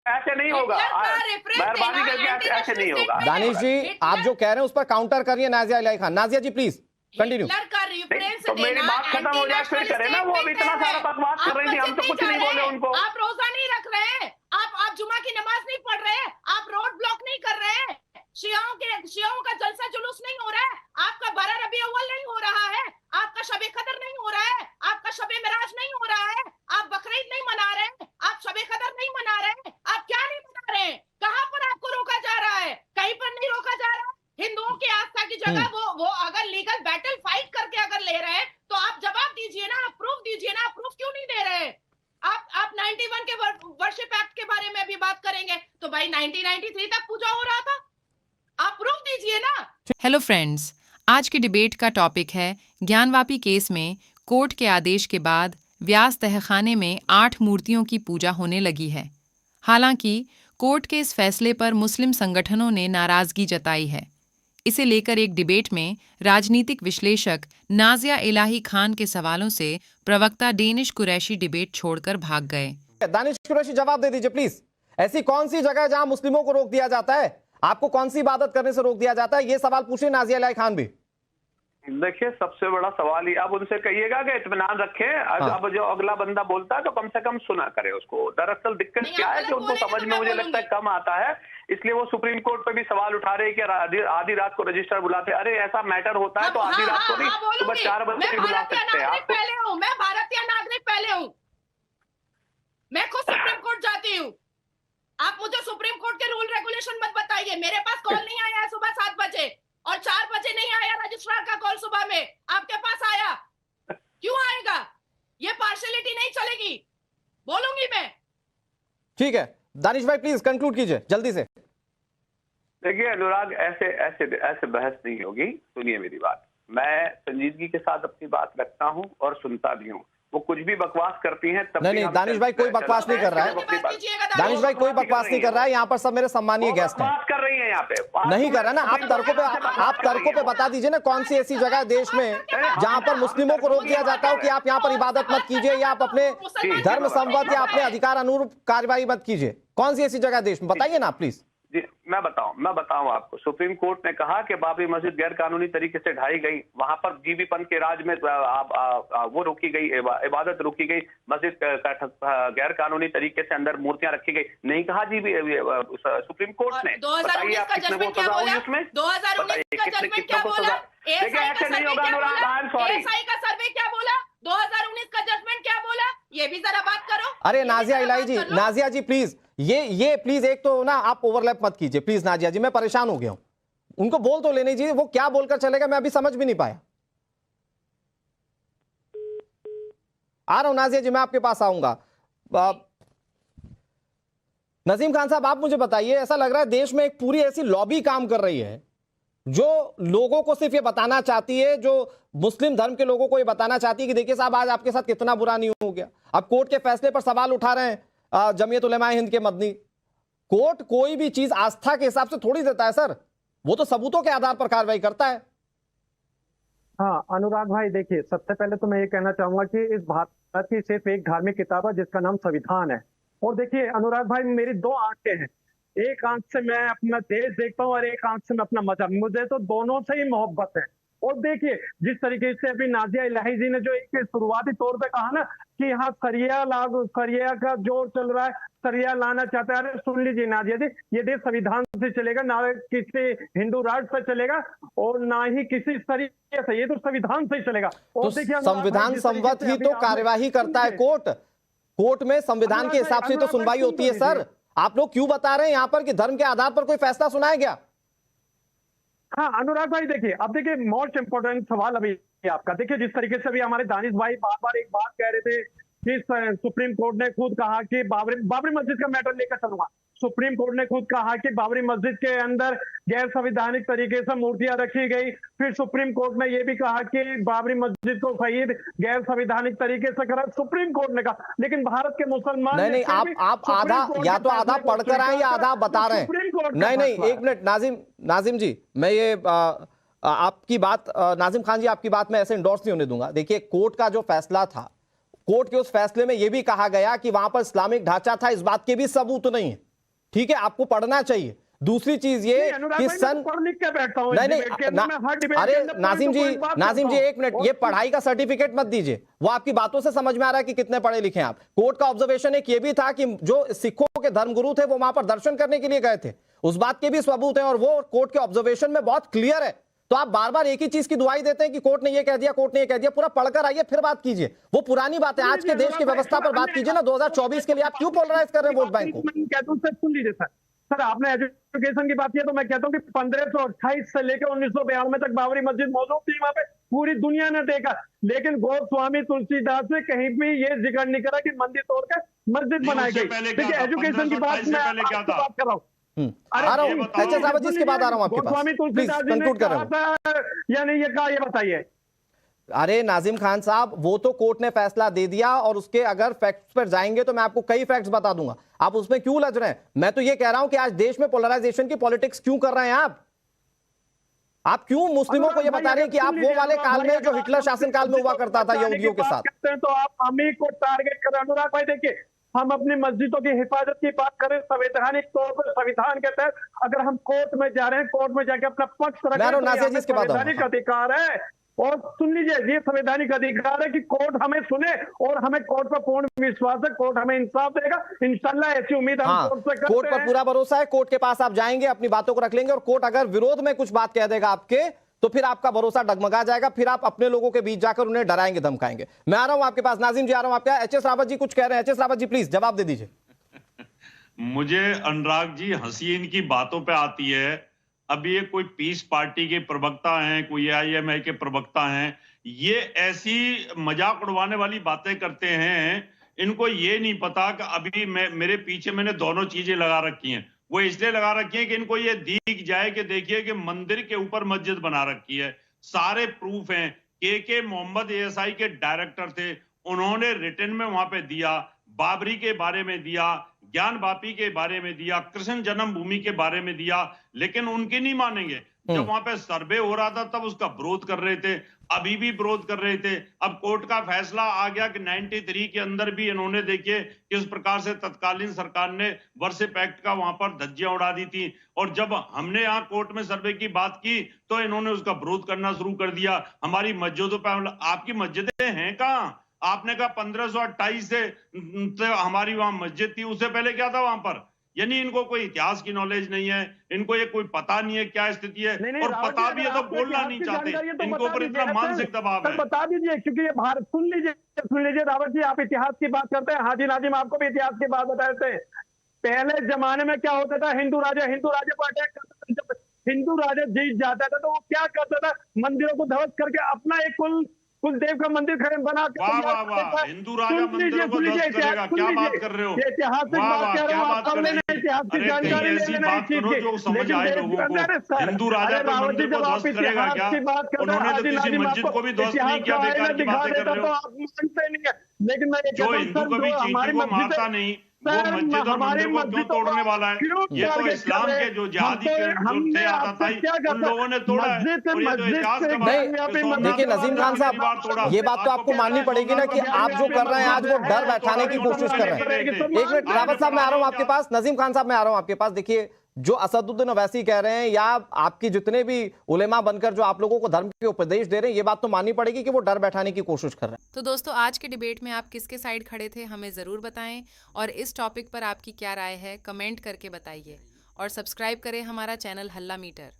ऐसे नहीं होगा, मेहरबानी करके ऐसे नहीं होगा। दानिश जी, आप जो कह रहे हैं उस पर काउंटर करिए नाजिया इलाही खान। नाजिया जी प्लीज कंटिन्यू। तो मेरी बात खत्म हो जाए फिर करे ना। वो अब इतना सारा बकवास कर रही थी, हम तो कुछ नहीं बोले उनको। आप रोजा नहीं रख रहे, आप जुमा की नमाज नहीं पढ़ रहे, आप रोड ब्लॉक नहीं कर रहे, शियाओं का जलसा जुलूस नहीं हो रहा है, आपका 12 रबी अव्वल नहीं हो रहा है, आपका शबे कदर नहीं हो रहा है, आपका शबे मिराज नहीं हो रहा है, आप बकरीद नहीं मना रहे, आप शबे कदर नहीं मना रहे, आप क्या नहीं मना रहे? कहां पर आपको रोका जा रहा है? कहीं पर नहीं रोका जा रहा। हिंदुओं की आस्था की जगह वो अगर लीगल बैटल फाइट करके अगर ले रहे हैं तो आप जवाब दीजिए ना, आप प्रूफ दीजिए ना। आप प्रूफ क्यों नहीं दे रहे? आप 91 के वर्शिप एक्ट के बारे में भी बात करेंगे तो भाई 1993 तक पूजा हो रहा था, आप प्रूफ दीजिए ना। हेलो फ्रेंड्स, आज की डिबेट का टॉपिक है ज्ञानवापी केस में कोर्ट के आदेश के बाद व्यास तहखाने में 8 मूर्तियों की पूजा होने लगी है। हालांकि कोर्ट के इस फैसले पर मुस्लिम संगठनों ने नाराजगी जताई है। इसे लेकर एक डिबेट में राजनीतिक विश्लेषक नाजिया इलाही खान के सवालों से प्रवक्ता डेनिश कुरैशी डिबेट छोड़कर भाग गए। दानिश कुरैशी जवाब दे दीजिए प्लीज। ऐसी कौन सी जगह है जहां मुस्लिमों को रोक दिया जाता है? आपको कौन सी इबादत करने से रोक दिया जाता है? ये सवाल पूछिए नाजिया इलाही खान भी। देखिए, सबसे बड़ा सवाल ही आप उनसे कहिएगा कि इत्मीनान रखें। अब जो अगला बंदा बोलता है तो कम से कम सुना करे उसको। दरअसल दिक्कत क्या है कि उनको समझ में मुझे लगता है कम आता है, इसलिए वो सुप्रीम कोर्ट पे भी सवाल उठा रहे हैं कि आधी रात को रजिस्ट्रार बुलाते। अरे ऐसा मैटर होता है तो आधी रात को नहीं, सुबह 4 बजे भी बुला सकते हैं आप। मैं भारतीय नागरिक पहले हूँ, मैं खुद सुप्रीम कोर्ट जाती हूँ। आप मुझे सुप्रीम कोर्ट के रूल रेगुलेशन मत बताइए। मेरे पास कॉल नहीं आया है सुबह 7 बजे और 4 बजे नहीं आया रजिस्ट्रार का कॉल सुबह में, आपके पास आया। क्यों आएगा? ये पार्शियलिटी नहीं चलेगी, बोलूंगी मैं। ठीक है दानिश भाई प्लीज कंक्लूड कीजिए जल्दी से। देखिए अनुराग, ऐसे बहस नहीं होगी। सुनिए मेरी बात, मैं संजीदगी के साथ अपनी बात रखता हूँ और सुनता भी हूँ। वो कुछ भी बकवास करती हैं तब नहीं, दानिश भाई कोई बकवास नहीं कर रहा है। दानिश भाई कोई बकवास नहीं कर रहा है। यहाँ पर सब मेरे सम्मानीय गेस्ट हैं। बकवास कर रही है यहाँ पे, नहीं कर रहा ना। आप तर्कों पे बता दीजिए ना, कौन सी ऐसी जगह है देश में जहां पर मुस्लिमों को रोक दिया जाता हो कि आप यहाँ पर इबादत मत कीजिए या आप अपने धर्म संवत या अपने अधिकार अनुरूप कार्रवाई मत कीजिए? कौन सी ऐसी जगह देश में बताइए ना प्लीज। जी मैं बताऊं आपको। सुप्रीम कोर्ट ने कहा कि बाबरी मस्जिद गैर कानूनी तरीके से ढाई गई, वहां पर जीबी पंत के राज में वो रोकी गई, इबादत रोकी गई, मस्जिद गैर कानूनी तरीके से अंदर मूर्तियां रखी गई। नहीं कहा जीबी सुप्रीम कोर्ट ने। बताइए आप कितने को सजा हुई उसमें? 2019 का जजमेंट क्या बोला? देखिए ऐसे नहीं होगा अनुराग, आई एम सॉरी। एएसआई का सर्वे क्या बोला? 2019 का जजमेंट क्या बोला? ये भी जरा बात करो। अरे नाजिया इलाही जी, नाजिया जी प्लीज ये प्लीज एक तो ना आप ओवरलैप मत कीजिए प्लीज। नाजिया जी मैं परेशान हो गया हूं, उनको बोल तो लेने जी, वो क्या बोलकर चलेगा मैं अभी समझ भी नहीं पाया। आ रहा हूं नाजिया जी, मैं आपके पास आऊंगा। नजीम खान साहब आप मुझे बताइए, ऐसा लग रहा है देश में एक पूरी ऐसी लॉबी काम कर रही है जो लोगों को सिर्फ ये बताना चाहती है, जो मुस्लिम धर्म के लोगों को ये बताना चाहती है कि देखिए साहब आज आपके साथ कितना बुरा नहीं हो गया। अब कोर्ट के फैसले पर सवाल उठा रहे हैं जमीयत उलेमा हिंद के मदनी। कोर्ट कोई भी चीज आस्था के हिसाब से थोड़ी देता है सर, वो तो सबूतों के आधार पर कार्रवाई करता है। हाँ अनुराग भाई, देखिए सबसे पहले तो मैं ये कहना चाहूंगा कि इस भारत की सिर्फ एक धार्मिक किताब है जिसका नाम संविधान है। और देखिए अनुराग भाई, मेरी 2 आंखें हैं, एक आंख से मैं अपना देश देखता हूँ और एक आंख से मैं अपना मजहब। मुझे तो दोनों से ही मोहब्बत है। और देखिए जिस तरीके से अभी नाजिया इलाही जी ने जो एक शुरुआती तौर पे कहा ना कि यहाँ सरिया का जोर चल रहा है, सरिया लाना चाहता है। अरे सुन लीजिए नाजिया जी, ये देश संविधान से चलेगा, ना किसी हिंदू राष्ट्र से चलेगा और ना ही किसी सरिया से, ये तो संविधान से ही चलेगा। और तो संविधान संवत ही तो कार्यवाही करता है कोर्ट में संविधान के हिसाब से तो सुनवाई होती है सर। आप लोग क्यों बता रहे हैं यहाँ पर कि धर्म के आधार पर कोई फैसला सुनाया गया? हाँ अनुराग भाई, देखिए अब देखिए मोस्ट इंपोर्टेंट सवाल अभी आपका, देखिए जिस तरीके से अभी हमारे दानिश भाई बार बार एक बात कह रहे थे कि सुप्रीम कोर्ट ने खुद कहा कि बाबरी मस्जिद का मैटर लेकर चलूंगा। सुप्रीम कोर्ट ने खुद कहा कि बाबरी मस्जिद के अंदर गैर संवैधानिक तरीके से मूर्तियां रखी गई। फिर सुप्रीम कोर्ट ने यह भी कहा कि बाबरी मस्जिद को शहीद गैर संवैधानिक तरीके से करा, सुप्रीम कोर्ट ने कहा। लेकिन भारत के मुसलमान नहीं आप आधा या तो आधा पढ़कर आए या आधा बता रहे हैं। नहीं एक मिनट नाजिम जी, मैं ये आपकी बात नाजिम खान जी आपकी बात मैं ऐसे इंडोर्स नहीं होने दूंगा। देखिए कोर्ट का जो फैसला था, कोर्ट के उस फैसले में यह भी कहा गया कि वहां पर इस्लामिक ढांचा था, इस बात के भी सबूत नहीं है। ठीक है, आपको पढ़ना चाहिए। दूसरी चीज ये कि सन पढ़ लिख के बैठता हूं, नहीं अरे नाजिम जी एक मिनट, ये पढ़ाई का सर्टिफिकेट मत दीजिए, वो आपकी बातों से समझ में आ रहा है कि कितने पढ़े लिखे हैं आप। कोर्ट का ऑब्जर्वेशन एक ये भी था कि जो सिखों के धर्मगुरु थे वो वहां पर दर्शन करने के लिए गए थे, उस बात के भी सबूत है और वो कोर्ट के ऑब्जर्वेशन में बहुत क्लियर है। तो आप बार बार एक ही चीज की दुहाई देते हैं कि कोर्ट ने ये कह दिया, कोर्ट ने ये कह दिया। पूरा पढ़कर आइए फिर बात कीजिए, वो पुरानी बात है। आज के देश की व्यवस्था पर बात कीजिए ना, 2024 के लिए आप क्यों पोलराइज कर रहे हैं वोट बैंक को? मैं कहता हूं सर, सुन लीजिए सर, आपने एजुकेशन की बात की है तो मैं कहता हूं कि 1528 से लेकर 1992 तक बाबरी मस्जिद मौजूद थी वहां पे, पूरी दुनिया ने देखा। लेकिन गोस्वामी तुलसीदास ने कहीं भी ये जिक्र नहीं करा कि मंदिर तोड़कर मस्जिद बनाई गई। देखिए एजुकेशन की बात मैं बात कर रहा हूँ, आ रहा हूं एचएस रावत जी, इसके बाद आ रहा हूं आपके पास, प्लीज कंक्लूड कर रहा हूं। या नहीं ये कहा, ये बताइए। अरे नाजिम खान साहब, वो तो कोर्ट ने फैसला दे दिया और उसके अगर फैक्ट्स पर जाएंगे तो मैं आपको कई फैक्ट्स बता दूंगा, आप उसमें क्यों लज रहे हैं? मैं तो ये कह रहा हूं कि आज देश में पोलराइजेशन की पॉलिटिक्स क्यों कर रहे हैं आप क्यों मुस्लिमों को ये बता रहे हैं कि आप वो वाले काल में जो हिटलर शासन काल में हुआ करता था यहूदियों के साथ? तो आप हम ही को टारगेट कर रहे हैं। अनुराग भाई देखिए, हम अपनी मस्जिदों की हिफाजत की बात करें संवैधानिक तौर पर, संविधान के तहत अगर हम कोर्ट में जा रहे हैं, कोर्ट में जाके अपना पक्ष रखें, संवैधानिक अधिकार है। और सुन लीजिए, ये संवैधानिक अधिकार है कि कोर्ट हमें सुने और हमें कोर्ट पर पूर्ण विश्वास है, कोर्ट हमें इंसाफ देगा इंशाल्लाह, ऐसी उम्मीद हम कोर्ट से करते हैं। कोर्ट पर पूरा भरोसा है, कोर्ट के पास आप जाएंगे, अपनी बातों को रख लेंगे और कोर्ट अगर विरोध में कुछ बात कह देगा आपके, तो फिर आपका भरोसा डगमगा जाएगा, फिर आप अपने लोगों के बीच जाकर उन्हें डराएंगे धमकाएंगे। मैं आ रहा हूं आपके पास, नाजिम जी आ रहा हूं आपके। एचएस रावत जी कुछ कह रहे हैं, एचएस रावत जी प्लीज जवाब दे दीजिए। मुझे अनुराग जी हंसी इनकी बातों पे आती है। अभी ये कोई पीस पार्टी के प्रवक्ता हैं, कोई आईएमआई के प्रवक्ता हैं, ये ऐसी मजाक उड़वाने वाली बातें करते हैं। इनको ये नहीं पता कि अभी मेरे पीछे मैंने दोनों चीजें लगा रखी हैं। वो इसलिए लगा रखी है कि इनको ये दिख जाए कि देखिए कि मंदिर के ऊपर मस्जिद बना रखी है, सारे प्रूफ हैं। के मोहम्मद एएसआई के डायरेक्टर थे, उन्होंने रिटर्न में वहां पे दिया, बाबरी के बारे में दिया, ज्ञानवापी के बारे में दिया, कृष्ण जन्मभूमि के बारे में दिया, लेकिन उनकी नहीं मानेंगे। जब वहां पे सर्वे हो रहा था तब उसका विरोध कर रहे थे, अभी भी विरोध कर रहे थे। अब कोर्ट का फैसला आ गया कि 93 के अंदर भी इन्होंने देखिए किस प्रकार से तत्कालीन सरकार ने वर्शिप एक्ट का वहां पर धज्जियां उड़ा दी थी। और जब हमने यहाँ कोर्ट में सर्वे की बात की तो इन्होंने उसका विरोध करना शुरू कर दिया। हमारी मस्जिदों पर, आपकी मस्जिदें हैं कहाँ? आपने कहा 1528 से हमारी वहां मस्जिद थी, उससे पहले क्या था वहां पर? यानी इनको कोई इतिहास की नॉलेज नहीं है, इनको ये कोई पता नहीं है क्या स्थिति है, और पता भी है तो बोलना नहीं चाहते। इनको ऊपर इतना मानसिक दबाव है। बता दीजिए, क्योंकि ये भारत, सुन लीजिए रावत जी, आप इतिहास की बात करते हैं। हाजी नाजिम आपको भी इतिहास की बात बताते हैं। पहले जमाने में क्या होता था, हिंदू राजा को अटैक करता था। जब हिंदू राजा जीत जाता था तो वो क्या करता था, मंदिरों को ध्वस्त करके अपना एक कुलदेव का मंदिर बना के, हिंदू राजा मंदिरों को ध्वस्त करेगा, क्या बात कर रहे हो? ऐतिहासिक बात कर रहे हो आप, इतिहास की जानकारी ऐसी बात करो जो समझ आए लोगों को। हिंदू राजा तो मंदिर को ध्वस्त करेगा क्या? उन्होंने तो किसी मस्जिद को भी ध्वस्त नहीं किया, बेकार की बातें कर रहे हो। लेकिन मैं जो हिंदू कभी चींटी को मारता नहीं, वो मस्जिद और मंदिर को क्यों तोड़ने वाला है? ये तो इस्लाम के जो जिहादी थे आताताई, उन लोगों ने तोड़ा है। और ये तो इतिहास का देखिए नजीम खान साहब, ये बात तो आपको माननी पड़ेगी ना कि आप जो कर रहे हैं आज वो डर बैठाने की कोशिश कर रहे हैं। एक मिनट रावत साहब मैं आ रहा हूं आपके पास, नजीम खान साहब मैं आ रहा हूं आपके पास। देखिए जो असदुद्दीन ओवैसी कह रहे हैं या आपकी जितने भी उलेमा बनकर जो आप लोगों को धर्म के उपदेश दे रहे हैं, ये बात तो माननी पड़ेगी कि वो डर बैठाने की कोशिश कर रहे हैं। तो दोस्तों आज के डिबेट में आप किसके साइड खड़े थे हमें ज़रूर बताएं, और इस टॉपिक पर आपकी क्या राय है कमेंट करके बताइए, और सब्सक्राइब करें हमारा चैनल हल्ला मीटर।